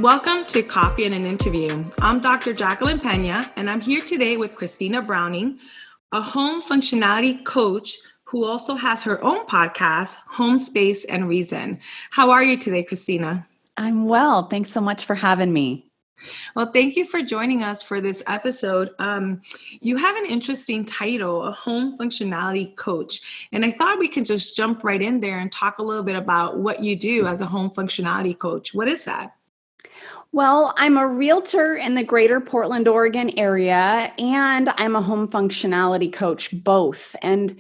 Welcome to Coffee and an Interview. I'm Dr. Jacqueline Pena, and I'm here today with Kristina Browning, a home functionality coach who also has her own podcast, Home Space and Reason. How are you today, Kristina? I'm well. Thanks so much for having me. Well, thank you for joining us for this episode. You have an interesting title, a home functionality coach. And I thought we could just jump right in there and talk a little bit about what you do as a home functionality coach. What is that? Well, I'm a realtor in the greater Portland, Oregon area, and I'm a home functionality coach, both. And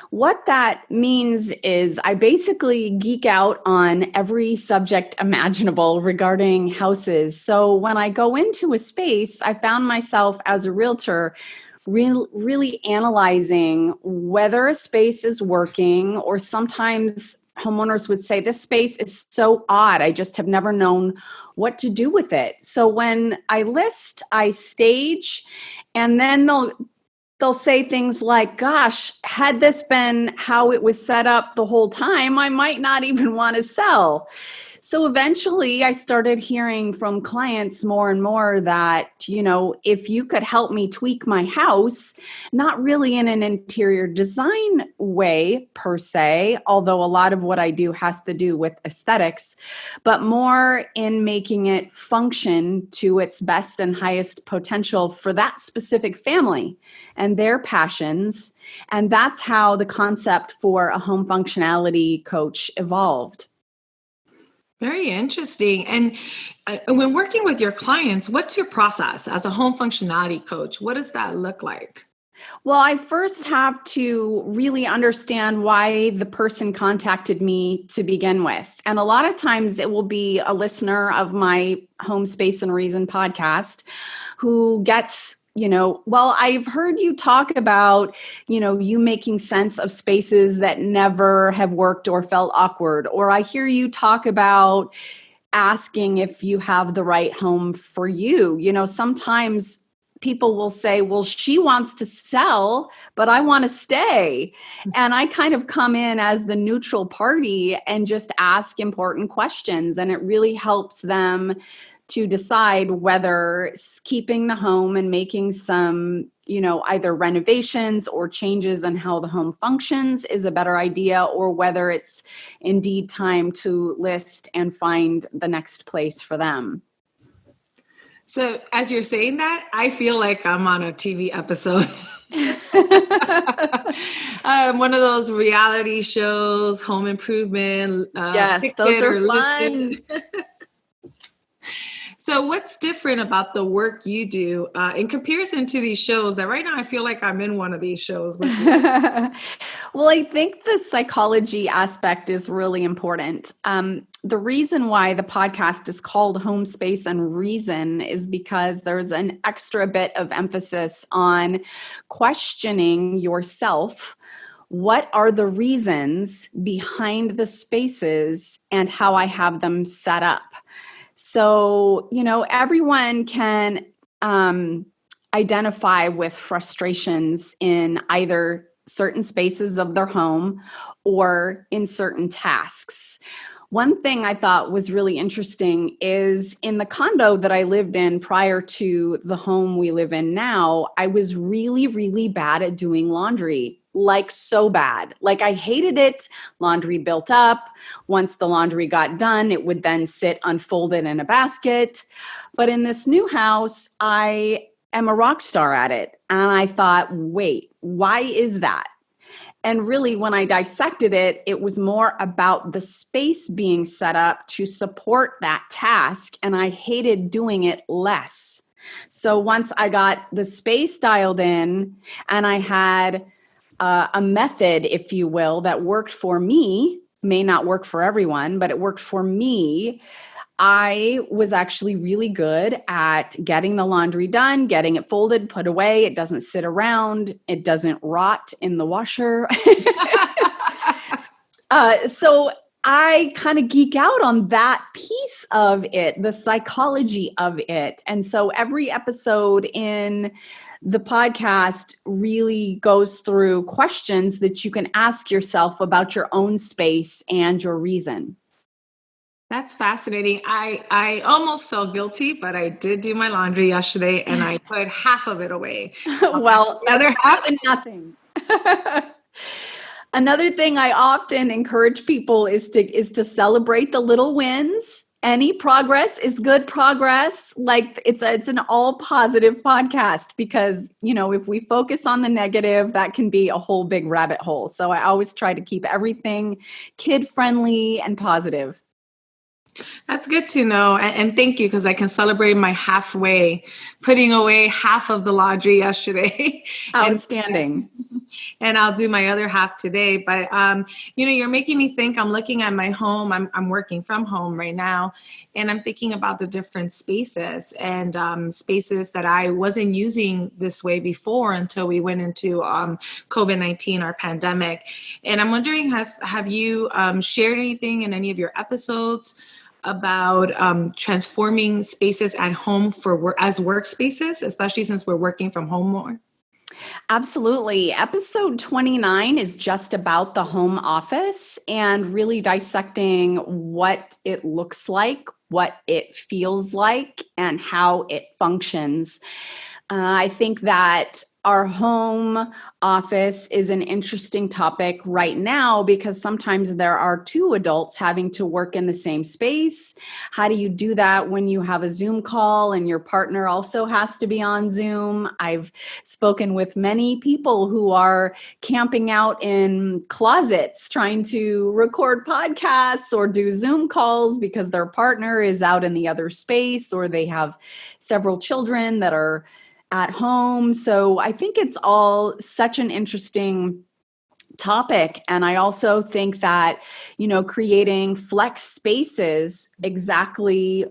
what that means is I basically geek out on every subject imaginable regarding houses. So when I go into a space, I found myself as a realtor really analyzing whether a space is working, or sometimes homeowners would say, this space is so odd, I just have never known what to do with it. So when I list, I stage, and then they'll say things like, gosh, had this been how it was set up the whole time, I might not even want to sell. So eventually I started hearing from clients more and more that, if you could help me tweak my house, not really in an interior design way per se, although a lot of what I do has to do with aesthetics, but more in making it function to its best and highest potential for that specific family and their passions. And that's how the concept for a home functionality coach evolved. Very interesting. And when working with your clients, what's your process as a home functionality coach? What does that look like? Well, I first have to really understand why the person contacted me to begin with. And a lot of times it will be a listener of my Home Space and Reason podcast who gets, well, I've heard you talk about, you making sense of spaces that never have worked or felt awkward. Or I hear you talk about asking if you have the right home for you. Sometimes people will say, well, she wants to sell, but I want to stay. And I kind of come in as the neutral party and just ask important questions. And it really helps them to decide whether keeping the home and making some, either renovations or changes in how the home functions is a better idea, or whether it's indeed time to list and find the next place for them. So as you're saying that, I feel like I'm on a TV episode. One of those reality shows, Home Improvement. Yes, those are fun. So what's different about the work you do in comparison to these shows that right now I feel like I'm in one of these shows with you? Well, I think the psychology aspect is really important. The reason why the podcast is called Home Space and Reason is because there's an extra bit of emphasis on questioning yourself. What are the reasons behind the spaces and how I have them set up? So, everyone can identify with frustrations in either certain spaces of their home or in certain tasks. One thing I thought was really interesting is in the condo that I lived in prior to the home we live in now, I was really, really bad at doing laundry. Like so bad. Like I hated it. Laundry built up. Once the laundry got done, it would then sit unfolded in a basket. But in this new house, I am a rock star at it. And I thought, wait, why is that? And really, when I dissected it, it was more about the space being set up to support that task. And I hated doing it less. So once I got the space dialed in and I had a method, if you will, that worked for me, may not work for everyone, but it worked for me. I was actually really good at getting the laundry done, getting it folded, put away. It doesn't sit around. It doesn't rot in the washer. So I kind of geek out on that piece of it, the psychology of it. And so every episode in the podcast really goes through questions that you can ask yourself about your own space and your reason. That's fascinating. I almost felt guilty, but I did do my laundry yesterday and I put half of it away. So Well, the that's other half. better than nothing. Another thing I often encourage people is to celebrate the little wins. Any progress is good progress. Like it's an all positive podcast because, if we focus on the negative, that can be a whole big rabbit hole. So I always try to keep everything kid friendly and positive. That's good to know. And thank you, because I can celebrate my halfway, putting away half of the laundry yesterday. and Outstanding. and I'll do my other half today. But you're making me think. I'm looking at my home. I'm working from home right now, and I'm thinking about the different spaces and spaces that I wasn't using this way before until we went into COVID-19, our pandemic. And I'm wondering, have you shared anything in any of your episodes about transforming spaces at home for work as workspaces, especially since we're working from home more? Absolutely. Episode 29 is just about the home office and really dissecting what it looks like, what it feels like, and how it functions. I think that our home office is an interesting topic right now because sometimes there are two adults having to work in the same space. How do you do that when you have a Zoom call and your partner also has to be on Zoom? I've spoken with many people who are camping out in closets trying to record podcasts or do Zoom calls because their partner is out in the other space, or they have several children that are at home. So I think it's all such an interesting topic. And I also think that, creating flex spaces exactly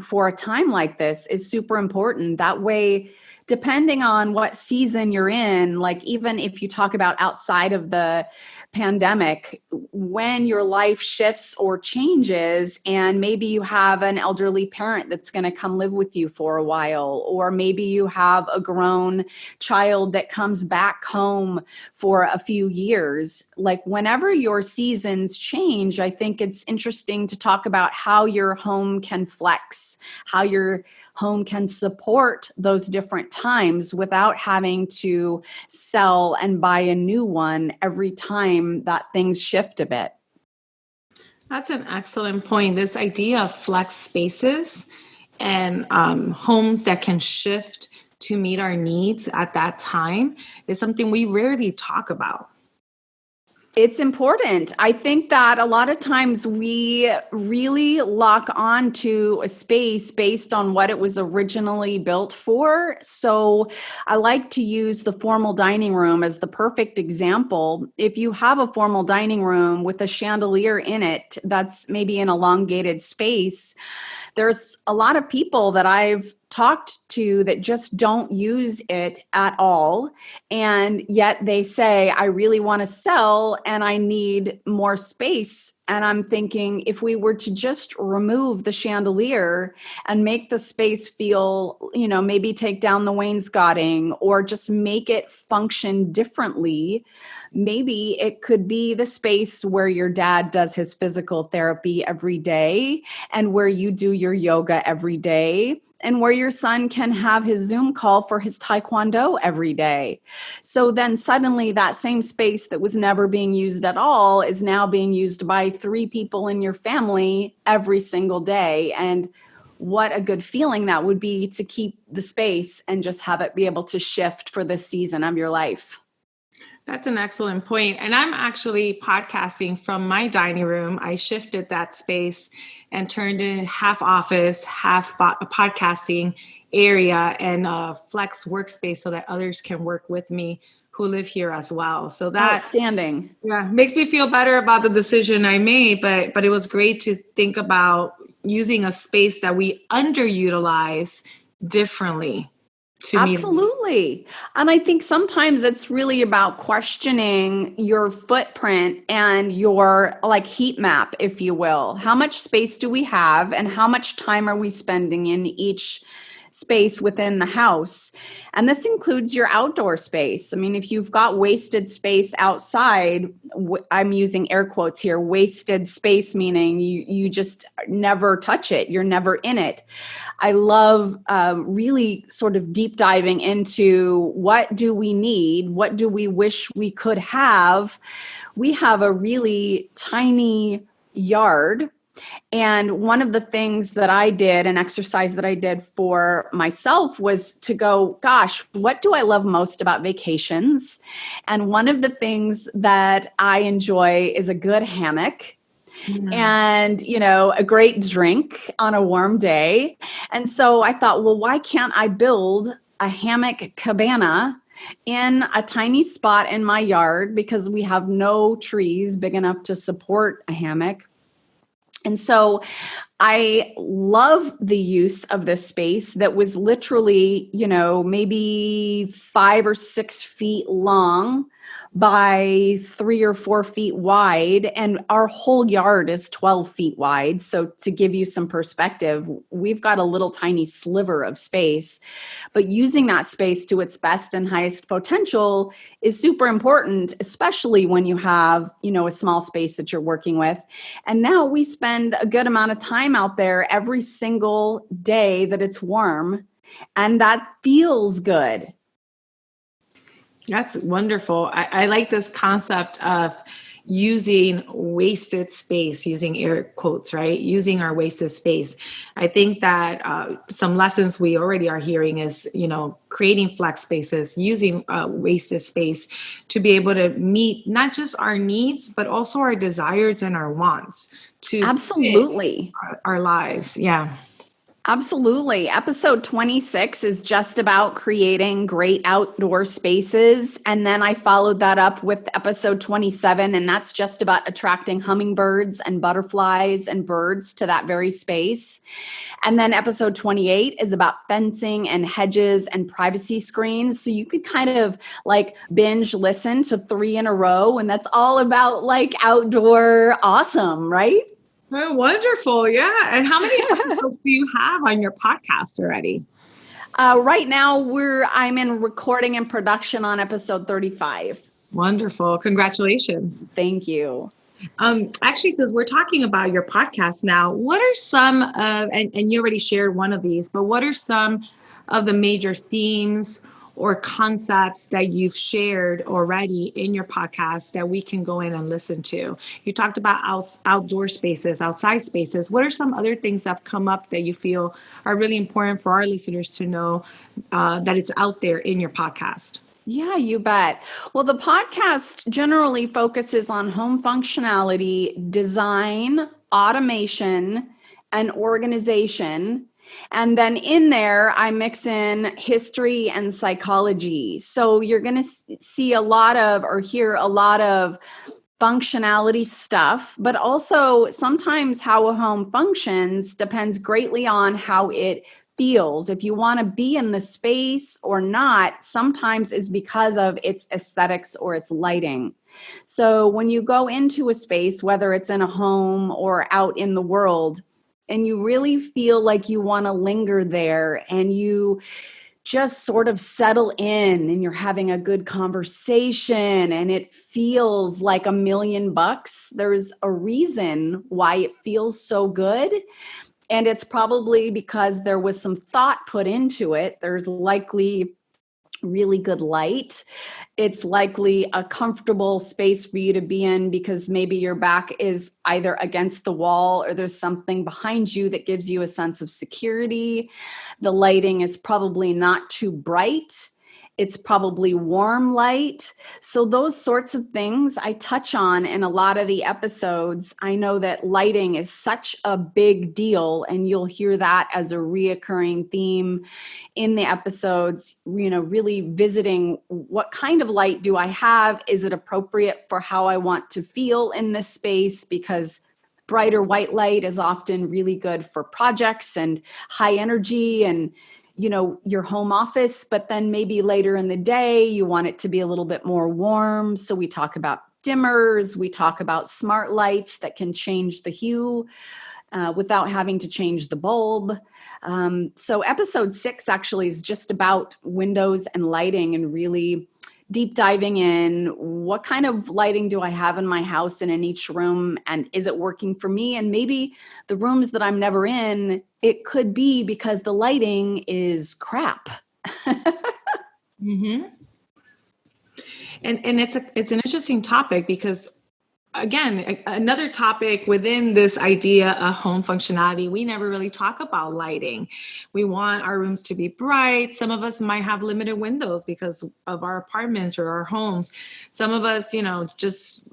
for a time like this is super important. That way, depending on what season you're in, like even if you talk about outside of the pandemic, when your life shifts or changes, and maybe you have an elderly parent that's going to come live with you for a while, or maybe you have a grown child that comes back home for a few years. Like whenever your seasons change, I think it's interesting to talk about how your home can flex, how your home can support those different times without having to sell and buy a new one every time that things shift a bit. That's an excellent point. This idea of flex spaces and homes that can shift to meet our needs at that time is something we rarely talk about. It's important. I think that a lot of times we really lock on to a space based on what it was originally built for. So I like to use the formal dining room as the perfect example. If you have a formal dining room with a chandelier in it that's maybe an elongated space, there's a lot of people that I've talked to that just don't use it at all. And yet they say, I really want to sell and I need more space. And I'm thinking, if we were to just remove the chandelier and make the space feel, maybe take down the wainscoting or just make it function differently, maybe it could be the space where your dad does his physical therapy every day and where you do your yoga every day, and where your son can have his Zoom call for his Taekwondo every day. So then suddenly that same space that was never being used at all is now being used by 3 people in your family every single day. And what a good feeling that would be to keep the space and just have it be able to shift for the season of your life. That's an excellent point. And I'm actually podcasting from my dining room. I shifted that space and turned it half office, half podcasting area, and a flex workspace so that others can work with me who live here as well. So that Outstanding. makes me feel better about the decision I made. But it was great to think about using a space that we underutilize differently to meet. Absolutely. And I think sometimes it's really about questioning your footprint and your like heat map, if you will. How much space do we have and how much time are we spending in each space within the house. And this includes your outdoor space. I mean, if you've got wasted space outside, I'm using air quotes here, wasted space, meaning you just never touch it. You're never in it. I love really sort of deep diving into what do we need? What do we wish we could have? We have a really tiny yard. And one of the things that I did, an exercise that I did for myself, was to go, gosh, what do I love most about vacations? And one of the things that I enjoy is a good hammock. And, a great drink on a warm day. And so I thought, well, why can't I build a hammock cabana in a tiny spot in my yard, because we have no trees big enough to support a hammock. And so I love the use of this space that was literally, maybe 5 or 6 feet long by 3 or 4 feet wide. And our whole yard is 12 feet wide. So to give you some perspective, we've got a little tiny sliver of space, but using that space to its best and highest potential is super important, especially when you have, a small space that you're working with. And now we spend a good amount of time out there every single day that it's warm, and that feels good. That's wonderful. I like this concept of using wasted space, using air quotes, right? Using our wasted space. I think that some lessons we already are hearing is, creating flex spaces, using wasted space to be able to meet not just our needs, but also our desires and our wants to Absolutely. fit our lives. Yeah. Absolutely. Episode 26 is just about creating great outdoor spaces. And then I followed that up with episode 27, and that's just about attracting hummingbirds and butterflies and birds to that very space. And then episode 28 is about fencing and hedges and privacy screens. So you could kind of like binge listen to 3 in a row, and that's all about like outdoor awesome, right? Oh, wonderful. Yeah. And how many episodes do you have on your podcast already? Right now, I'm in recording and production on episode 35. Wonderful. Congratulations. Thank you. Actually, since we're talking about your podcast now, what are some of, and you already shared one of these, but what are some of the major themes or concepts that you've shared already in your podcast that we can go in and listen to? You talked about outdoor spaces, outside spaces. What are some other things that have come up that you feel are really important for our listeners to know that it's out there in your podcast? Yeah, you bet. Well, the podcast generally focuses on home functionality, design, automation, and organization. And then in there, I mix in history and psychology. So you're going to see a lot of, or hear a lot of functionality stuff, but also sometimes how a home functions depends greatly on how it feels. If you want to be in the space or not, sometimes is because of its aesthetics or its lighting. So when you go into a space, whether it's in a home or out in the world, and you really feel like you want to linger there and you just sort of settle in and you're having a good conversation and it feels like $1,000,000, there's a reason why it feels so good. And it's probably because there was some thought put into it. There's likely really good light. It's likely a comfortable space for you to be in because maybe your back is either against the wall or there's something behind you that gives you a sense of security. The lighting is probably not too bright. It's probably warm light. So those sorts of things I touch on in a lot of the episodes. I know that lighting is such a big deal, and you'll hear that as a reoccurring theme in the episodes, really visiting what kind of light do I have? Is it appropriate for how I want to feel in this space? Because brighter white light is often really good for projects and high energy and your home office, but then maybe later in the day, you want it to be a little bit more warm. So we talk about dimmers, we talk about smart lights that can change the hue without having to change the bulb. So episode 6 actually is just about windows and lighting and really deep diving in what kind of lighting do I have in my house and in each room, and is it working for me? And maybe the rooms that I'm never in, it could be because the lighting is crap. Mm-hmm. And it's an interesting topic because, again, another topic within this idea of home functionality, we never really talk about lighting. We want our rooms to be bright. Some of us might have limited windows because of our apartments or our homes. Some of us,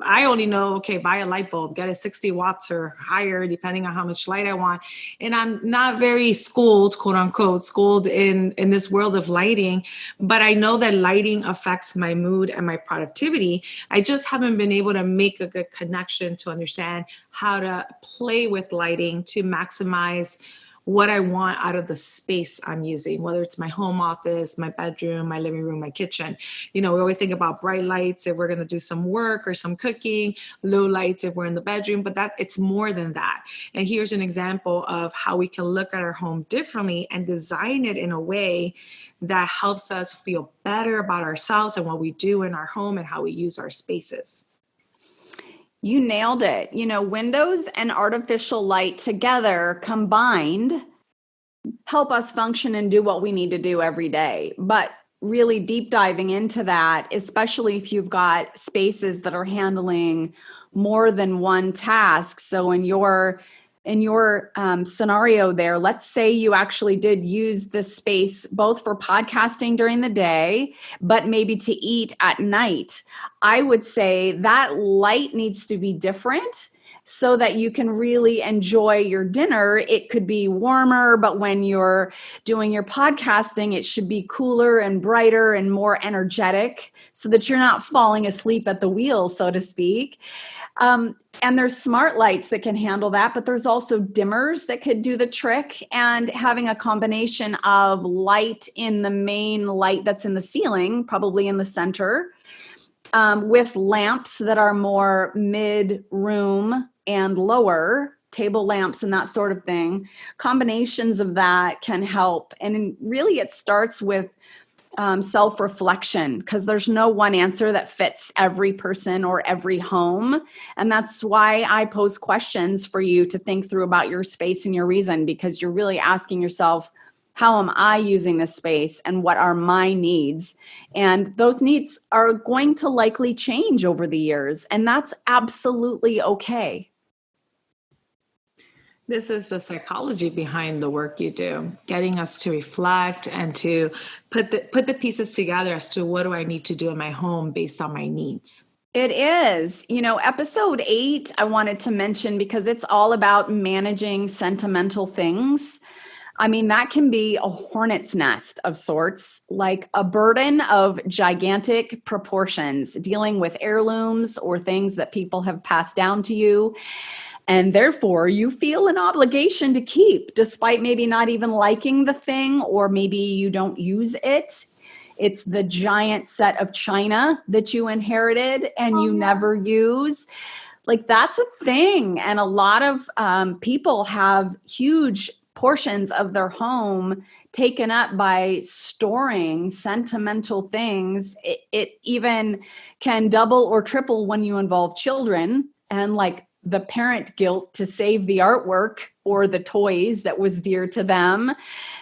I only know, okay, buy a light bulb, get it 60 watts or higher, depending on how much light I want. And I'm not very schooled, quote unquote, schooled in this world of lighting, but I know that lighting affects my mood and my productivity. I just haven't been able to make a good connection to understand how to play with lighting to maximize what I want out of the space I'm using, whether it's my home office, my bedroom, my living room, my kitchen. We always think about bright lights if we're going to do some work or some cooking, low lights if we're in the bedroom, but it's more than that. And here's an example of how we can look at our home differently and design it in a way that helps us feel better about ourselves and what we do in our home and how we use our spaces. You nailed it. Windows and artificial light together combined help us function and do what we need to do every day. But really deep diving into that, especially if you've got spaces that are handling more than one task. So in your scenario there, let's say you actually did use this space both for podcasting during the day, but maybe to eat at night. I would say that light needs to be different so that you can really enjoy your dinner. It could be warmer, but when you're doing your podcasting, it should be cooler and brighter and more energetic so that you're not falling asleep at the wheel, so to speak. And there's smart lights that can handle that, but there's also dimmers that could do the trick, and having a combination of light in the main light that's in the ceiling, probably in the center, with lamps that are more mid-room and lower, table lamps and that sort of thing. Combinations of that can help. And really it starts with self-reflection, because there's no one answer that fits every person or every home. And that's why I pose questions for you to think through about your space and your reason, because you're really asking yourself, how am I using this space and what are my needs? And those needs are going to likely change over the years, and that's absolutely okay. This is the psychology behind the work you do, getting us to reflect and to put the pieces together as to what do I need to do in my home based on my needs. It is. Episode 8, I wanted to mention because it's all about managing sentimental things. I mean, that can be a hornet's nest of sorts, like a burden of gigantic proportions, dealing with heirlooms or things that people have passed down to you. And therefore, you feel an obligation to keep, despite maybe not even liking the thing, or maybe you don't use it. It's the giant set of china that you inherited and you never use. Like, that's a thing. And a lot of people have huge portions of their home taken up by storing sentimental things. It even can double or triple when you involve children, and like the parent guilt to save the artwork or the toys that was dear to them.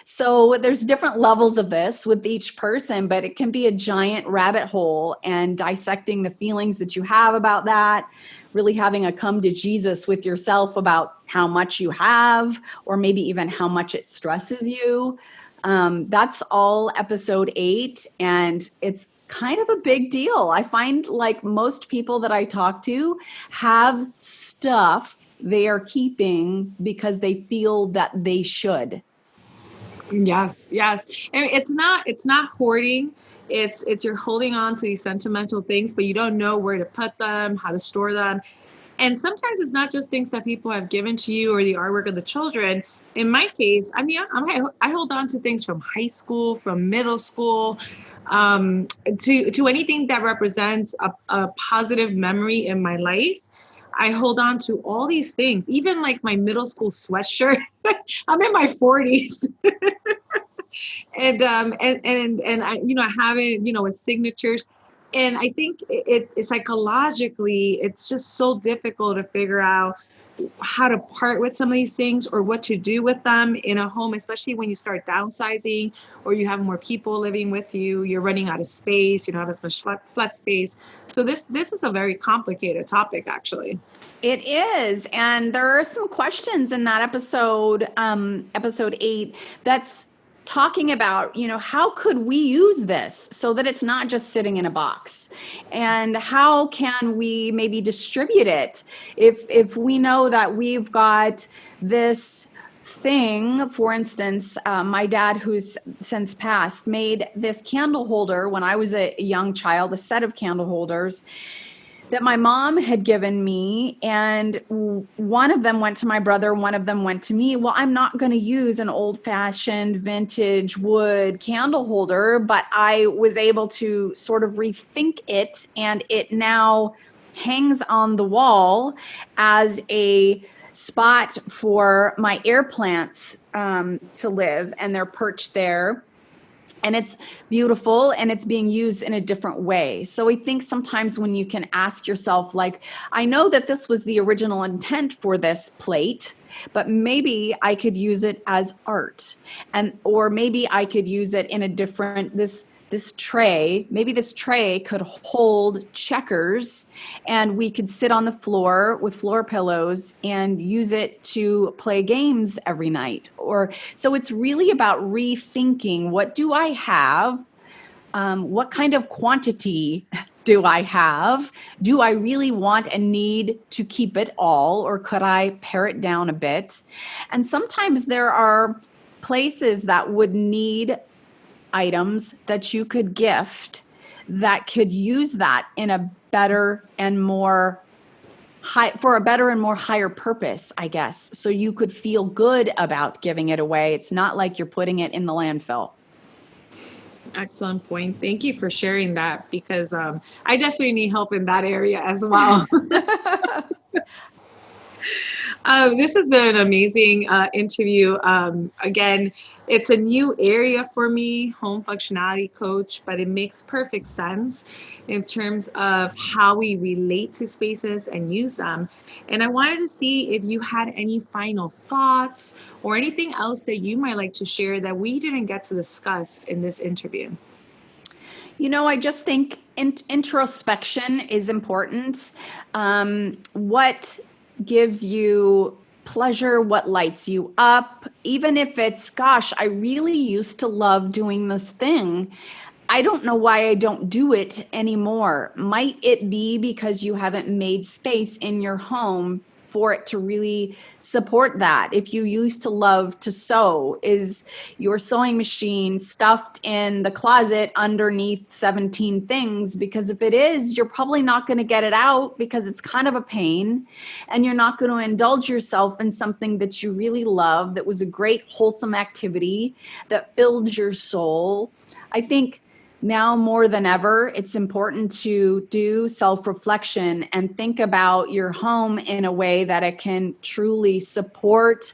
So there's different levels of this with each person, but it can be a giant rabbit hole, and dissecting the feelings that you have about that, really having a come to Jesus with yourself about how much you have, or maybe even how much it stresses you. That's all episode 8, and it's kind of a big deal. I find like most people that I talk to have stuff they are keeping because they feel that they should. Yes. And it's not hoarding. It's you're holding on to these sentimental things, but you don't know where to put them, how to store them. And sometimes it's not just things that people have given to you or the artwork of the children. In my case, I mean, I hold on to things from high school, from middle school, to anything that represents a positive memory in my life. I hold on to all these things, even like my middle school sweatshirt. I'm in my 40s. And I, I have it, with signatures. And I think it psychologically, it's just so difficult to figure out how to part with some of these things or what to do with them in a home, especially when you start downsizing or you have more people living with you, you're running out of space, you don't have as much flex space. So this is a very complicated topic, actually. It is. And there are some questions in that episode, episode 8, that's talking about, how could we use this so that it's not just sitting in a box? And how can we maybe distribute it if we know that we've got this thing. For instance, my dad, who's since passed, made this candle holder when I was a young child, a set of candle holders that my mom had given me, and one of them went to my brother, one of them went to me. Well, I'm not going to use an old-fashioned vintage wood candle holder, but I was able to sort of rethink it, and it now hangs on the wall as a spot for my air plants to live, and they're perched there. And it's beautiful, and it's being used in a different way. So I think sometimes when you can ask yourself, like, I know that this was the original intent for this plate, but maybe I could use it as art, or maybe I could use it in a different, this tray, maybe this tray could hold checkers, and we could sit on the floor with floor pillows and use it to play games every night. Or so it's really about rethinking, what do I have? What kind of quantity do I have? Do I really want and need to keep it all, or could I pare it down a bit? And sometimes there are places that would need items that you could gift that could use that in a better and more for a better and more higher purpose, I guess. So you could feel good about giving it away. It's not like you're putting it in the landfill. Excellent point. Thank you for sharing that, because I definitely need help in that area as well. This has been an amazing interview. Again, it's a new area for me, home functionality coach, but it makes perfect sense in terms of how we relate to spaces and use them. And I wanted to see if you had any final thoughts or anything else that you might like to share that we didn't get to discuss in this interview. I just think introspection is important. What gives you pleasure, what lights you up, even if it's, gosh, I really used to love doing this thing. I don't know why I don't do it anymore. Might it be because you haven't made space in your home for it to really support that? If you used to love to sew, is your sewing machine stuffed in the closet underneath 17 things? Because if it is, you're probably not going to get it out because it's kind of a pain, and you're not going to indulge yourself in something that you really love, that was a great wholesome activity that filled your soul. I think now more than ever, it's important to do self-reflection and think about your home in a way that it can truly support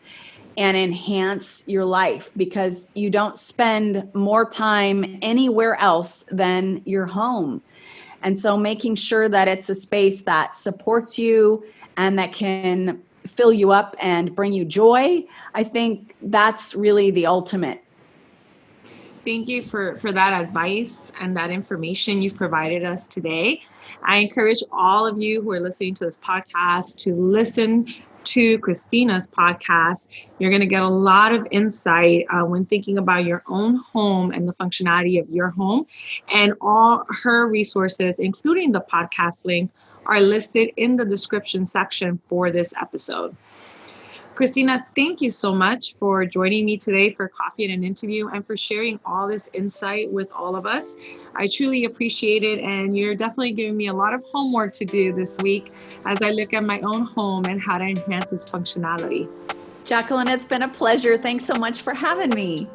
and enhance your life, because you don't spend more time anywhere else than your home. And so making sure that it's a space that supports you and that can fill you up and bring you joy, I think that's really the ultimate. Thank you for that advice and that information you've provided us today. I encourage all of you who are listening to this podcast to listen to Kristina's podcast. You're going to get a lot of insight when thinking about your own home and the functionality of your home. And all her resources, including the podcast link, are listed in the description section for this episode. Kristina, thank you so much for joining me today for coffee and an interview, and for sharing all this insight with all of us. I truly appreciate it, and you're definitely giving me a lot of homework to do this week as I look at my own home and how to enhance its functionality. Jacqueline, it's been a pleasure. Thanks so much for having me.